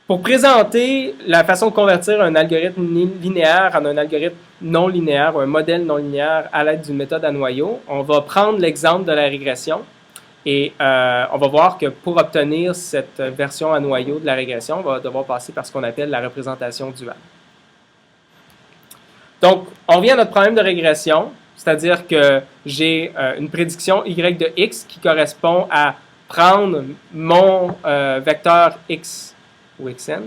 Pour présenter la façon de convertir un algorithme linéaire en un algorithme non linéaire, ou un modèle non linéaire à l'aide d'une méthode à noyau, on va prendre l'exemple de la régression et on va voir que pour obtenir cette version à noyau de la régression, on va devoir passer par ce qu'on appelle la représentation duale. Donc, on revient à notre problème de régression, c'est-à-dire que j'ai une prédiction y de x qui correspond à prendre mon vecteur x ou xn.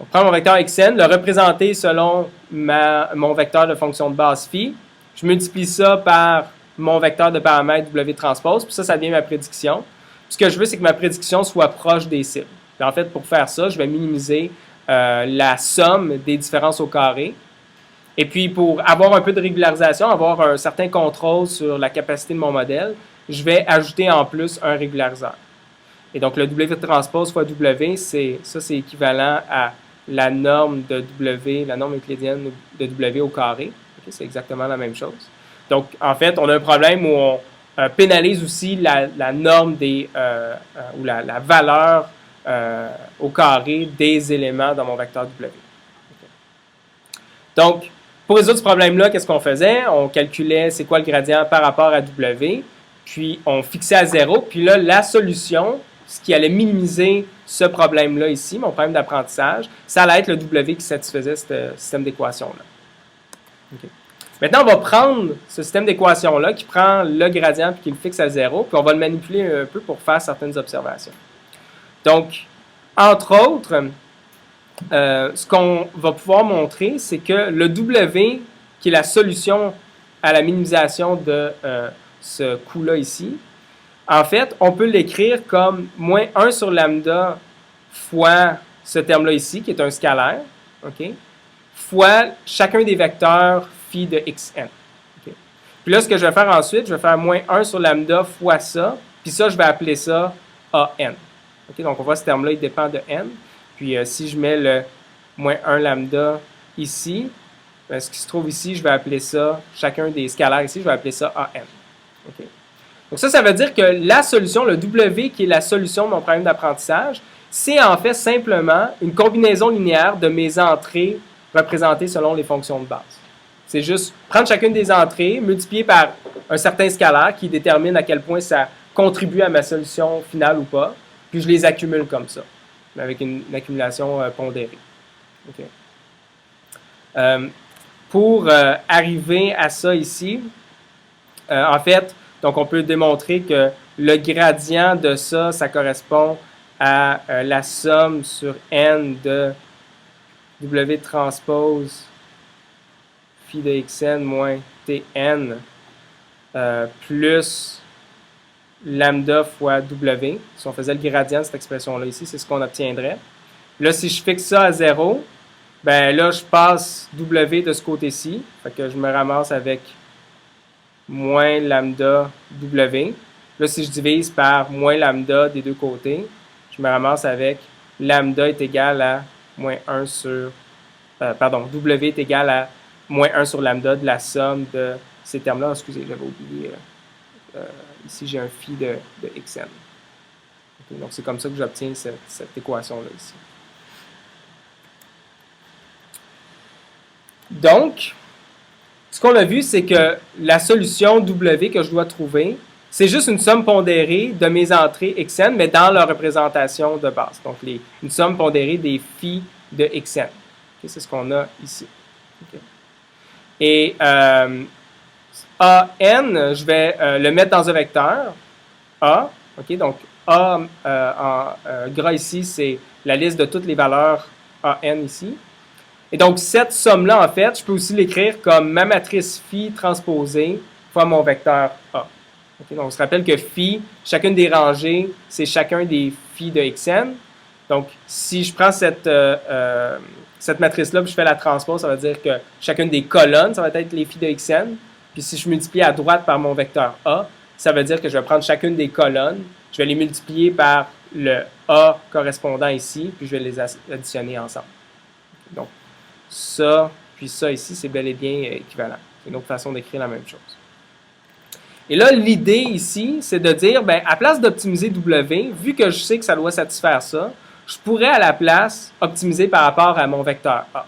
On prend mon vecteur xn, le représenter selon mon vecteur de fonction de base phi. Je multiplie ça par mon vecteur de paramètres w transpose, puis ça devient ma prédiction. Puis ce que je veux, c'est que ma prédiction soit proche des cibles. Puis en fait, pour faire ça, je vais minimiser la somme des différences au carré. Et puis, pour avoir un peu de régularisation, avoir un certain contrôle sur la capacité de mon modèle, je vais ajouter en plus un régulariseur. Et donc, le W transpose fois W, c'est équivalent à la norme de W, la norme euclidienne de W au carré. Okay, c'est exactement la même chose. Donc, en fait, on a un problème où on pénalise aussi la norme ou la valeur au carré des éléments dans mon vecteur W. Okay. Donc, pour résoudre ce problème-là, qu'est-ce qu'on faisait? On calculait c'est quoi le gradient par rapport à W, puis on fixait à 0, puis là, la solution, ce qui allait minimiser ce problème-là ici, mon problème d'apprentissage, ça allait être le W qui satisfaisait ce système d'équation-là. Okay. Maintenant, on va prendre ce système d'équation-là qui prend le gradient puis qui le fixe à 0, puis on va le manipuler un peu pour faire certaines observations. Donc, entre autres, ce qu'on va pouvoir montrer, c'est que le W, qui est la solution à la minimisation de ce coût-là ici, en fait, on peut l'écrire comme moins 1 sur lambda fois ce terme-là ici, qui est un scalaire, okay, fois chacun des vecteurs phi de xn. Okay. Puis là, ce que je vais faire ensuite, je vais faire moins 1 sur lambda fois ça, puis ça, je vais appeler ça an. Okay, donc, on voit ce terme-là, il dépend de n. Puis, si je mets le moins 1 lambda ici, ben, ce qui se trouve ici, je vais appeler ça, chacun des scalaires ici, je vais appeler ça an. Okay. Donc, ça veut dire que la solution, le W, qui est la solution de mon problème d'apprentissage, c'est en fait simplement une combinaison linéaire de mes entrées représentées selon les fonctions de base. C'est juste prendre chacune des entrées, multiplier par un certain scalaire qui détermine à quel point ça contribue à ma solution finale ou pas, puis je les accumule comme ça, avec une accumulation pondérée. Okay. Pour arriver à ça ici, en fait, donc on peut démontrer que le gradient de ça, ça correspond à la somme sur n de W transpose phi de xn moins tn plus lambda fois W. Si on faisait le gradient de cette expression-là ici, c'est ce qu'on obtiendrait. Là, si je fixe ça à 0, ben là, je passe W de ce côté-ci. Fait que je me ramasse avec moins lambda W. Là, si je divise par moins lambda des deux côtés, je me ramasse avec lambda est égal à moins 1 sur... W est égal à moins 1 sur lambda de la somme de ces termes-là. Excusez, j'avais oublié... ici, j'ai un phi de xn. Okay, donc, c'est comme ça que j'obtiens cette équation-là ici. Donc, ce qu'on a vu, c'est que la solution W que je dois trouver, c'est juste une somme pondérée de mes entrées xn, mais dans leur représentation de base. Donc, une somme pondérée des phi de xn. Okay, c'est ce qu'on a ici. Okay. Et an, je vais le mettre dans un vecteur a. Okay, donc, a en gras ici, c'est la liste de toutes les valeurs an ici. Et donc, cette somme-là, en fait, je peux aussi l'écrire comme ma matrice phi transposée fois mon vecteur a. Okay, donc, on se rappelle que phi, chacune des rangées, c'est chacun des phi de xn. Donc, si je prends cette matrice-là et je fais la transpose, ça veut dire que chacune des colonnes, ça va être les phi de xn. Puis si je multiplie à droite par mon vecteur a, ça veut dire que je vais prendre chacune des colonnes, je vais les multiplier par le a correspondant ici, puis je vais les additionner ensemble. Donc, ça, puis ça ici, c'est bel et bien équivalent. C'est une autre façon d'écrire la même chose. Et là, l'idée ici, c'est de dire, ben, à place d'optimiser W, vu que je sais que ça doit satisfaire ça, je pourrais à la place optimiser par rapport à mon vecteur A.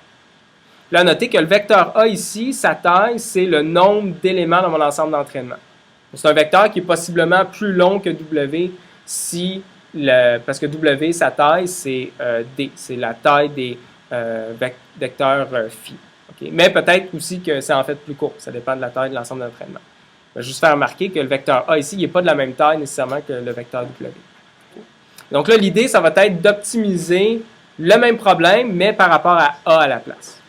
Là, notez que le vecteur A ici, sa taille, c'est le nombre d'éléments dans mon ensemble d'entraînement. C'est un vecteur qui est possiblement plus long que W parce que W, sa taille, c'est D, c'est la taille des vecteurs phi. Okay? Mais peut-être aussi que c'est en fait plus court, ça dépend de la taille de l'ensemble d'entraînement. Je vais juste faire remarquer que le vecteur A ici, il n'est pas de la même taille nécessairement que le vecteur W. Donc là, l'idée, ça va être d'optimiser le même problème, mais par rapport à A à la place.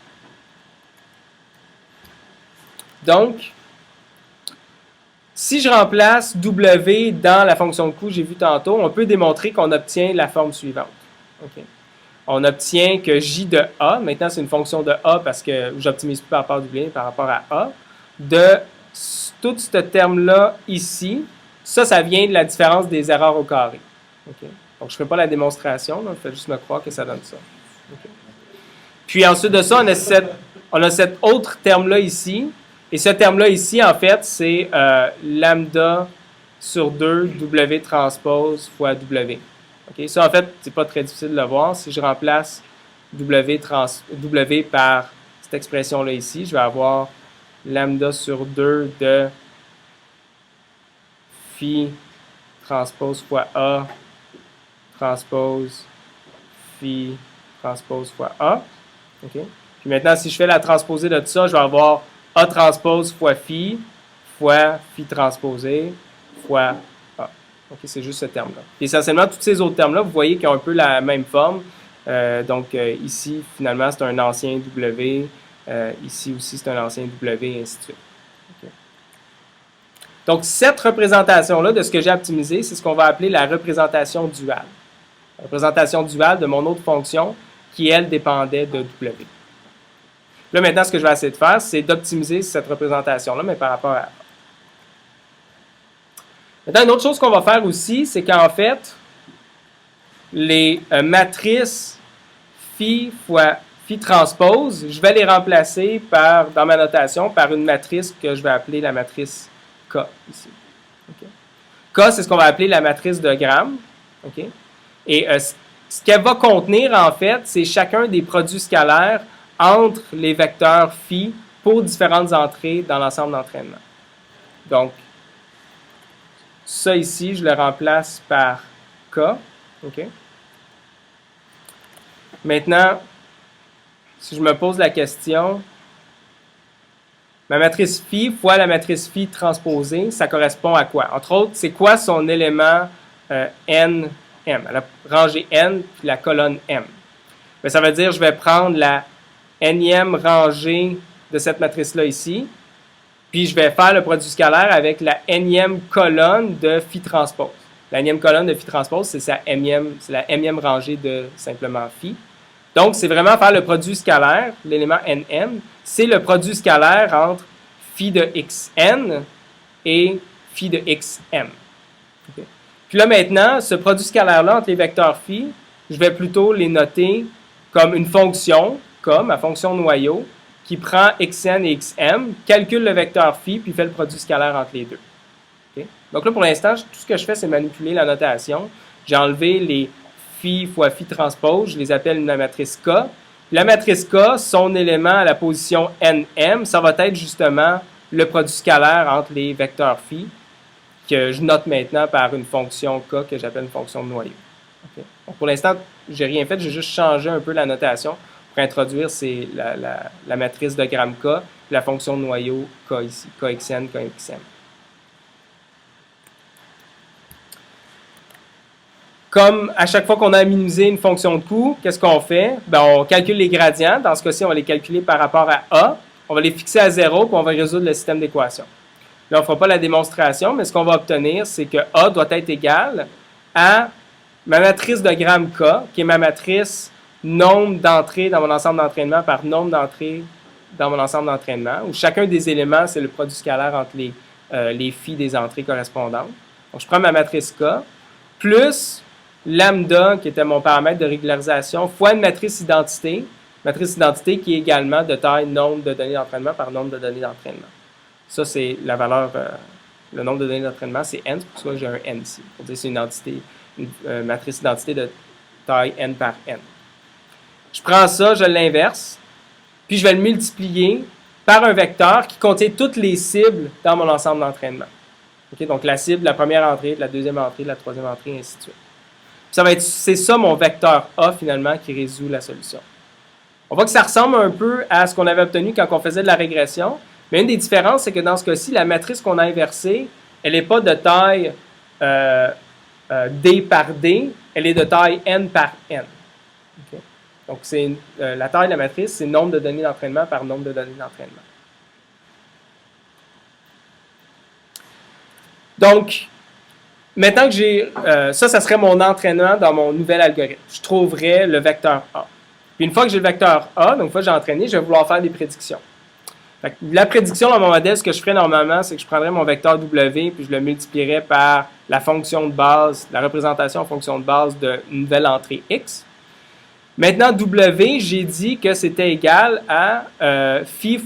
Donc, si je remplace W dans la fonction de coût que j'ai vue tantôt, on peut démontrer qu'on obtient la forme suivante. Okay. On obtient que J de A, maintenant c'est une fonction de A parce que j'optimise plus par rapport à W, par rapport à A, de tout ce terme-là ici, ça vient de la différence des erreurs au carré. Okay. Donc, je ne ferai pas la démonstration, il faut juste me croire que ça donne ça. Okay. Puis ensuite de ça, on a cet autre terme-là ici. Et ce terme-là ici, en fait, c'est lambda sur 2 W transpose fois W. Okay? Ça, en fait, c'est pas très difficile de le voir. Si je remplace W par cette expression-là ici, je vais avoir lambda sur 2 de phi transpose fois A transpose phi transpose fois A. Okay? Puis maintenant, si je fais la transposée de tout ça, je vais avoir A transpose fois phi transposé fois A. OK, c'est juste ce terme-là. Essentiellement, tous ces autres termes-là, vous voyez qu'ils ont un peu la même forme. Ici, finalement, c'est un ancien W. Ici aussi, c'est un ancien W, et ainsi de suite. Okay. Donc, cette représentation-là de ce que j'ai optimisé, c'est ce qu'on va appeler la représentation duale. La représentation duale de mon autre fonction qui, elle, dépendait de W. Là, maintenant, ce que je vais essayer de faire, c'est d'optimiser cette représentation-là, mais par rapport à... Maintenant, une autre chose qu'on va faire aussi, c'est qu'en fait, les matrices phi fois phi transpose, je vais les remplacer dans ma notation par une matrice que je vais appeler la matrice K ici. Okay. K, c'est ce qu'on va appeler la matrice de Gram. Okay. Et ce qu'elle va contenir, en fait, c'est chacun des produits scalaires entre les vecteurs phi pour différentes entrées dans l'ensemble d'entraînement. Donc, ça ici, je le remplace par K. Okay. Maintenant, si je me pose la question, ma matrice phi fois la matrice phi transposée, ça correspond à quoi? Entre autres, c'est quoi son élément n, m? Elle a rangée n puis la colonne m. Bien, ça veut dire que je vais prendre la nème rangée de cette matrice-là ici, puis je vais faire le produit scalaire avec la nème colonne de phi transpose. La nème colonne de phi transpose, c'est la nème rangée de simplement phi. Donc, c'est vraiment faire le produit scalaire, l'élément nm, c'est le produit scalaire entre phi de xn et phi de xm. Okay. Puis là, maintenant, ce produit scalaire-là entre les vecteurs phi, je vais plutôt les noter comme une fonction, comme ma fonction noyau, qui prend xn et xm, calcule le vecteur phi, puis fait le produit scalaire entre les deux. Okay? Donc là, pour l'instant, tout ce que je fais, c'est manipuler la notation. J'ai enlevé les phi fois phi transpose, je les appelle la matrice K. La matrice K, son élément à la position nm, ça va être justement le produit scalaire entre les vecteurs phi, que je note maintenant par une fonction K que j'appelle une fonction de noyau. Okay? Donc pour l'instant, j'ai rien fait, j'ai juste changé un peu la notation pour introduire la matrice de Gram K, la fonction de noyau K ici, Kxn, Kxm. Comme à chaque fois qu'on a minimisé une fonction de coût, qu'est-ce qu'on fait? Ben, on calcule les gradients. Dans ce cas-ci, on va les calculer par rapport à A. On va les fixer à 0, puis on va résoudre le système d'équations. Là, on ne fera pas la démonstration, mais ce qu'on va obtenir, c'est que A doit être égal à ma matrice de Gram K, qui est ma matrice nombre d'entrées dans mon ensemble d'entraînement par nombre d'entrées dans mon ensemble d'entraînement, où chacun des éléments, c'est le produit scalaire entre les phi des entrées correspondantes. Donc, je prends ma matrice K, plus lambda, qui était mon paramètre de régularisation, fois une matrice identité qui est également de taille nombre de données d'entraînement par nombre de données d'entraînement. Ça, c'est la valeur, le nombre de données d'entraînement, c'est n, c'est pour ça que j'ai un n ici. Pour dire que c'est une matrice d'identité taille n par n. Je prends ça, je l'inverse, puis je vais le multiplier par un vecteur qui contient toutes les cibles dans mon ensemble d'entraînement. Okay, donc la cible, la première entrée, la deuxième entrée, la troisième entrée, et ainsi de suite. C'est ça mon vecteur A finalement qui résout la solution. On voit que ça ressemble un peu à ce qu'on avait obtenu quand on faisait de la régression, mais une des différences, c'est que dans ce cas-ci, la matrice qu'on a inversée, elle n'est pas de taille D par D, elle est de taille N par N. Okay? Donc, la taille de la matrice, c'est nombre de données d'entraînement par nombre de données d'entraînement. Donc, maintenant que j'ai... ça serait mon entraînement dans mon nouvel algorithme. Je trouverais le vecteur A. Puis une fois que j'ai le vecteur A, donc une fois que j'ai entraîné, je vais vouloir faire des prédictions. Fait que la prédiction dans mon modèle, ce que je ferais normalement, c'est que je prendrais mon vecteur W, puis je le multiplierais par la fonction de base, la représentation en fonction de base d'une nouvelle entrée X. Maintenant, W, j'ai dit que c'était égal à phi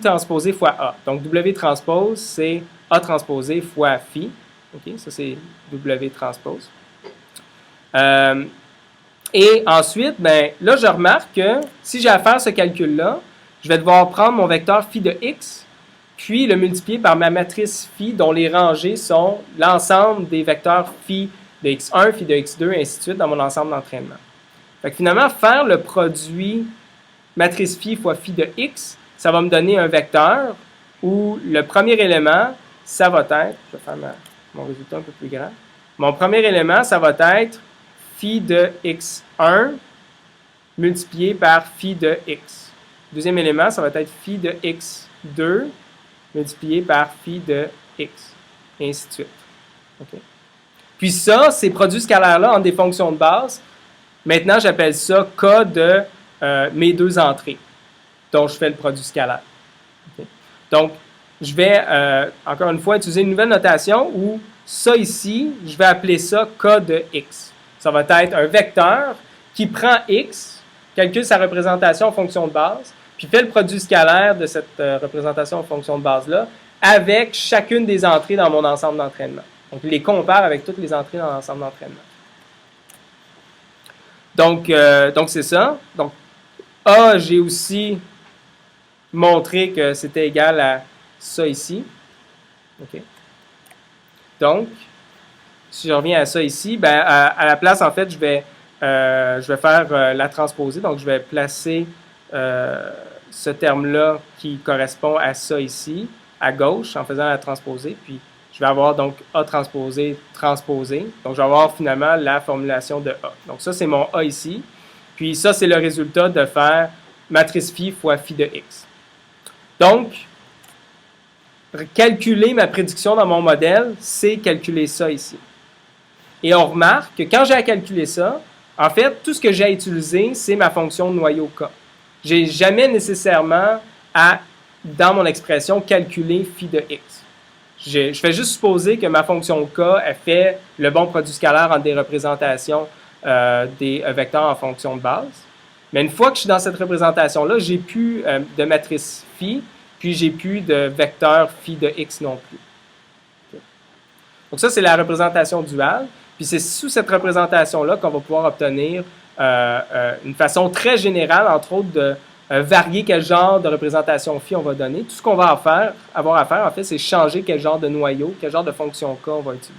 transposé fois A. Donc, W transpose, c'est A transposé fois phi. OK, ça c'est W transpose. Et ensuite, ben, là, je remarque que si j'ai à faire ce calcul-là, je vais devoir prendre mon vecteur phi de x, puis le multiplier par ma matrice phi, dont les rangées sont l'ensemble des vecteurs phi de x1, phi de x2, et ainsi de suite dans mon ensemble d'entraînement. Fait que finalement, faire le produit matrice phi fois phi de x, ça va me donner un vecteur où le premier élément, ça va être, je vais faire mon résultat un peu plus grand, mon premier élément, ça va être phi de x1 multiplié par phi de x. Deuxième élément, ça va être phi de x2 multiplié par phi de x, et ainsi de suite. Okay. Puis ça, ces produits scalaires-là ont des fonctions de base. Maintenant, j'appelle ça K de mes deux entrées, dont je fais le produit scalaire. Okay. Donc, je vais, encore une fois, utiliser une nouvelle notation où ça ici, je vais appeler ça K de x. Ça va être un vecteur qui prend x, calcule sa représentation en fonction de base, puis fait le produit scalaire de cette représentation en fonction de base-là avec chacune des entrées dans mon ensemble d'entraînement. Donc, il les compare avec toutes les entrées dans l'ensemble d'entraînement. Donc c'est ça. Donc, A, j'ai aussi montré que c'était égal à ça ici. OK. Donc, si je reviens à ça ici, ben, à la place, en fait, je vais faire la transposée. Donc, je vais placer ce terme-là qui correspond à ça ici, à gauche, en faisant la transposée. Puis, je vais avoir donc A transposé, transposé. Donc, je vais avoir finalement la formulation de A. Donc, ça, c'est mon A ici. Puis, ça, c'est le résultat de faire matrice phi fois phi de x. Donc, calculer ma prédiction dans mon modèle, c'est calculer ça ici. Et on remarque que quand j'ai à calculer ça, en fait, tout ce que j'ai à utiliser, c'est ma fonction de noyau K. Je n'ai jamais nécessairement à, dans mon expression, calculer phi de x. Je fais juste supposer que ma fonction K, elle fait le bon produit scalaire entre des représentations des vecteurs en fonction de base. Mais une fois que je suis dans cette représentation-là, j'ai plus de matrice phi, puis j'ai plus de vecteur phi de x non plus. Okay. Donc ça, c'est la représentation duale. Puis c'est sous cette représentation-là qu'on va pouvoir obtenir une façon très générale, entre autres, de varier quel genre de représentation phi on va donner. Tout ce qu'on va avoir à faire, en fait, c'est changer quel genre de noyau, quel genre de fonction K on va utiliser.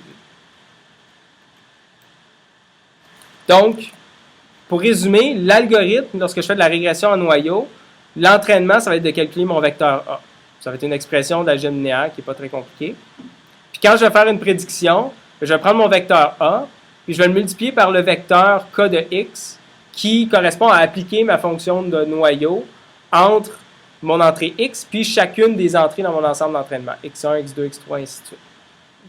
Donc, pour résumer, l'algorithme, lorsque je fais de la régression en noyau, l'entraînement, ça va être de calculer mon vecteur A. Ça va être une expression d'algèbre linéaire qui n'est pas très compliquée. Puis quand je vais faire une prédiction, je vais prendre mon vecteur A, puis je vais le multiplier par le vecteur K de x, qui correspond à appliquer ma fonction de noyau entre mon entrée x, puis chacune des entrées dans mon ensemble d'entraînement, x1, x2, x3, ainsi de suite.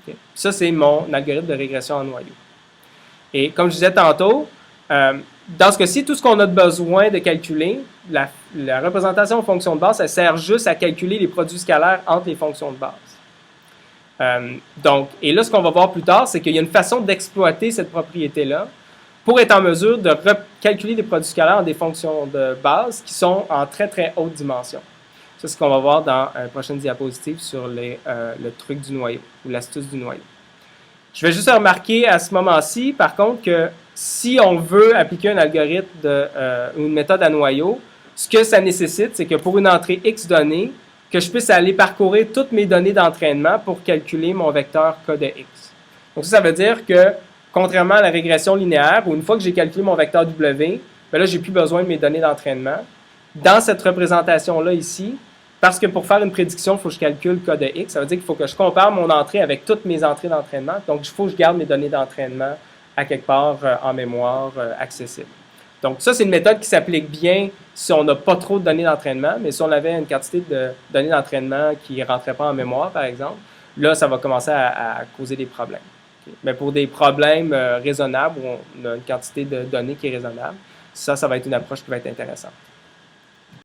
Okay. Ça, c'est mon algorithme de régression en noyau. Et comme je disais tantôt, dans ce cas-ci, tout ce qu'on a besoin de calculer, la représentation en fonction de base, ça sert juste à calculer les produits scalaires entre les fonctions de base. Et là, ce qu'on va voir plus tard, c'est qu'il y a une façon d'exploiter cette propriété-là pour être en mesure de calculer des produits scalaires en des fonctions de base qui sont en très, très haute dimension. Ça, c'est ce qu'on va voir dans une prochaine diapositive sur le truc du noyau, ou l'astuce du noyau. Je vais juste remarquer à ce moment-ci, par contre, que si on veut appliquer un algorithme ou une méthode à noyau, ce que ça nécessite, c'est que pour une entrée X donnée, que je puisse aller parcourir toutes mes données d'entraînement pour calculer mon vecteur K de X. Donc ça veut dire que, contrairement à la régression linéaire, où une fois que j'ai calculé mon vecteur W, ben là, j'ai plus besoin de mes données d'entraînement. Dans cette représentation-là ici, parce que pour faire une prédiction, il faut que je calcule K de X, ça veut dire qu'il faut que je compare mon entrée avec toutes mes entrées d'entraînement. Donc, il faut que je garde mes données d'entraînement à quelque part en mémoire accessible. Donc, ça, c'est une méthode qui s'applique bien si on n'a pas trop de données d'entraînement, mais si on avait une quantité de données d'entraînement qui ne rentrait pas en mémoire, par exemple, là, ça va commencer à causer des problèmes. Okay? Mais pour des problèmes raisonnables, où on a une quantité de données qui est raisonnable, ça va être une approche qui va être intéressante.